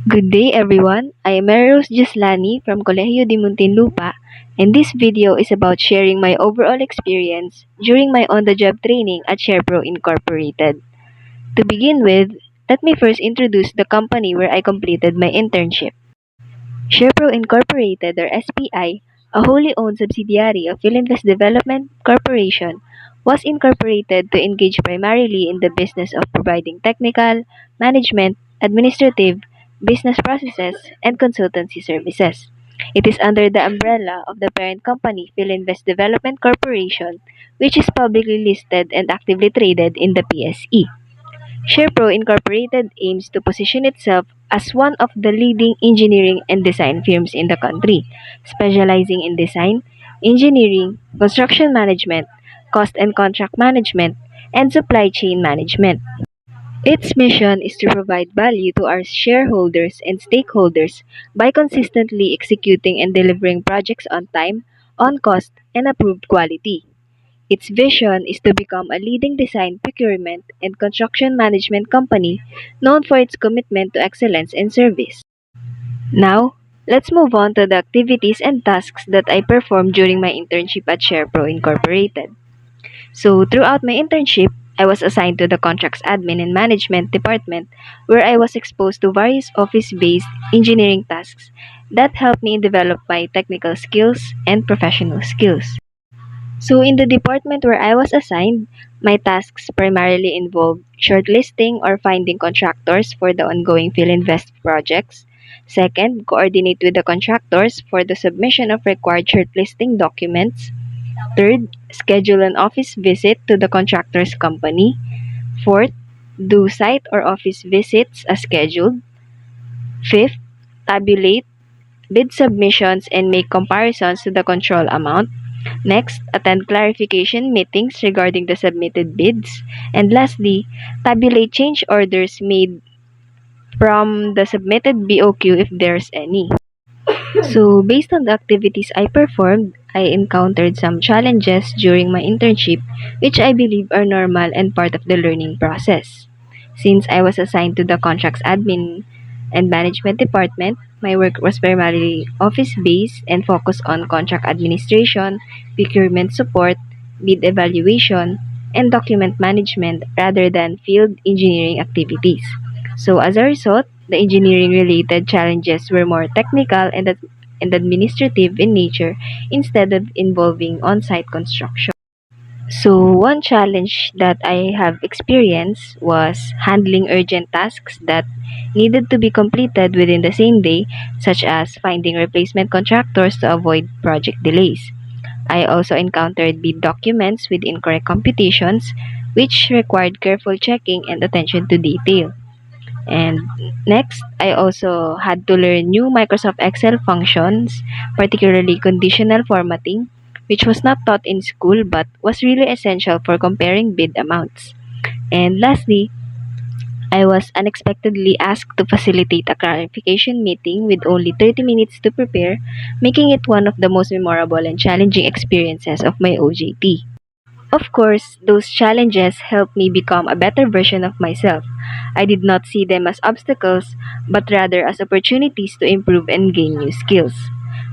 Good day everyone, I am Rose Gislani from Colegio de Muntinlupa, and this video is about sharing my overall experience during my on-the-job training at SharePro Incorporated. To begin with, let me first introduce the company where I completed my internship. SharePro Incorporated, or SPI, a wholly owned subsidiary of Philinvest Development Corporation, was incorporated to engage primarily in the business of providing technical, management, administrative, business processes, and consultancy services. It is under the umbrella of the parent company Philinvest Development Corporation, which is publicly listed and actively traded in the PSE. SharePro Incorporated aims to position itself as one of the leading engineering and design firms in the country, specializing in design, engineering, construction management, cost and contract management, and supply chain management. Its mission is to provide value to our shareholders and stakeholders by consistently executing and delivering projects on time, on cost, and approved quality. Its vision is to become a leading design, procurement, and construction management company known for its commitment to excellence and service. Now, let's move on to the activities and tasks that I performed during my internship at SharePro Incorporated. So, throughout my internship, I was assigned to the Contracts Admin and Management Department where I was exposed to various office-based engineering tasks that helped me develop my technical skills and professional skills. So, in the department where I was assigned, my tasks primarily involved shortlisting or finding contractors for the ongoing Philinvest projects. Second, coordinate with the contractors for the submission of required shortlisting documents. Third, schedule an office visit to the contractor's company. Fourth, do site or office visits as scheduled. Fifth, tabulate bid submissions and make comparisons to the control amount. Next, attend clarification meetings regarding the submitted bids. And lastly, tabulate change orders made from the submitted BOQ if there's any. So, based on the activities I performed, I encountered some challenges during my internship, which I believe are normal and part of the learning process. Since I was assigned to the contracts admin and management department, my work was primarily office based and focused on contract administration, procurement support, bid evaluation, and document management rather than field engineering activities. So, as a result, the engineering related challenges were more technical and administrative in nature instead of involving on site construction. So, one challenge that I have experienced was handling urgent tasks that needed to be completed within the same day, such as finding replacement contractors to avoid project delays. I also encountered bid documents with incorrect computations, which required careful checking and attention to detail. And next, I also had to learn new Microsoft Excel functions, particularly conditional formatting, which was not taught in school but was really essential for comparing bid amounts. And lastly, I was unexpectedly asked to facilitate a clarification meeting with only 30 minutes to prepare, making it one of the most memorable and challenging experiences of my OJT. Of course, those challenges helped me become a better version of myself. I did not see them as obstacles, but rather as opportunities to improve and gain new skills.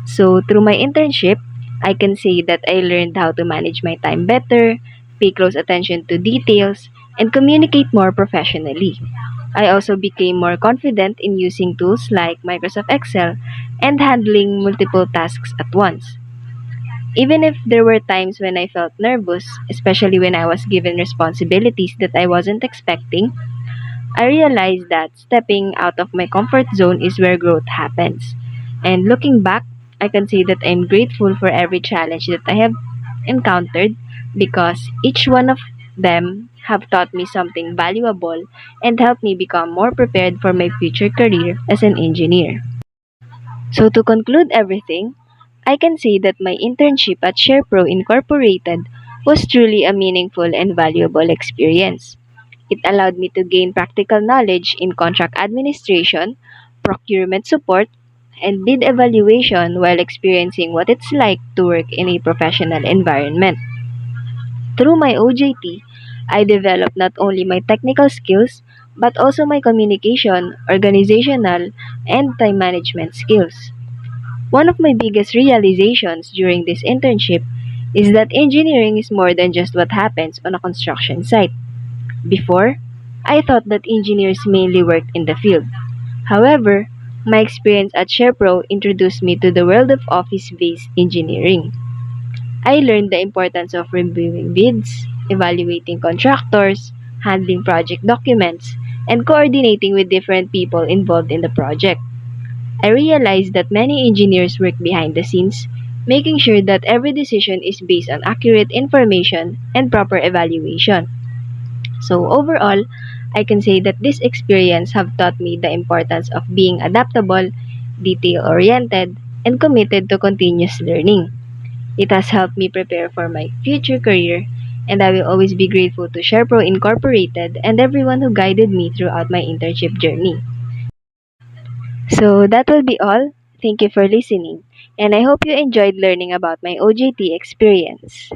So, through my internship, I can say that I learned how to manage my time better, pay close attention to details, and communicate more professionally. I also became more confident in using tools like Microsoft Excel and handling multiple tasks at once. Even if there were times when I felt nervous, especially when I was given responsibilities that I wasn't expecting, I realized that stepping out of my comfort zone is where growth happens. And looking back, I can say that I'm grateful for every challenge that I have encountered because each one of them have taught me something valuable and helped me become more prepared for my future career as an engineer. So to conclude everything, I can say that my internship at SharePro Incorporated was truly a meaningful and valuable experience. It allowed me to gain practical knowledge in contract administration, procurement support, and bid evaluation while experiencing what it's like to work in a professional environment. Through my OJT, I developed not only my technical skills but also my communication, organizational, and time management skills. One of my biggest realizations during this internship is that engineering is more than just what happens on a construction site. Before, I thought that engineers mainly worked in the field. However, my experience at SharePro introduced me to the world of office-based engineering. I learned the importance of reviewing bids, evaluating contractors, handling project documents, and coordinating with different people involved in the project. I realized that many engineers work behind the scenes, making sure that every decision is based on accurate information and proper evaluation. So overall, I can say that this experience have taught me the importance of being adaptable, detail-oriented, and committed to continuous learning. It has helped me prepare for my future career, and I will always be grateful to SharePro Incorporated and everyone who guided me throughout my internship journey. So that will be all. Thank you for listening, and I hope you enjoyed learning about my OJT experience.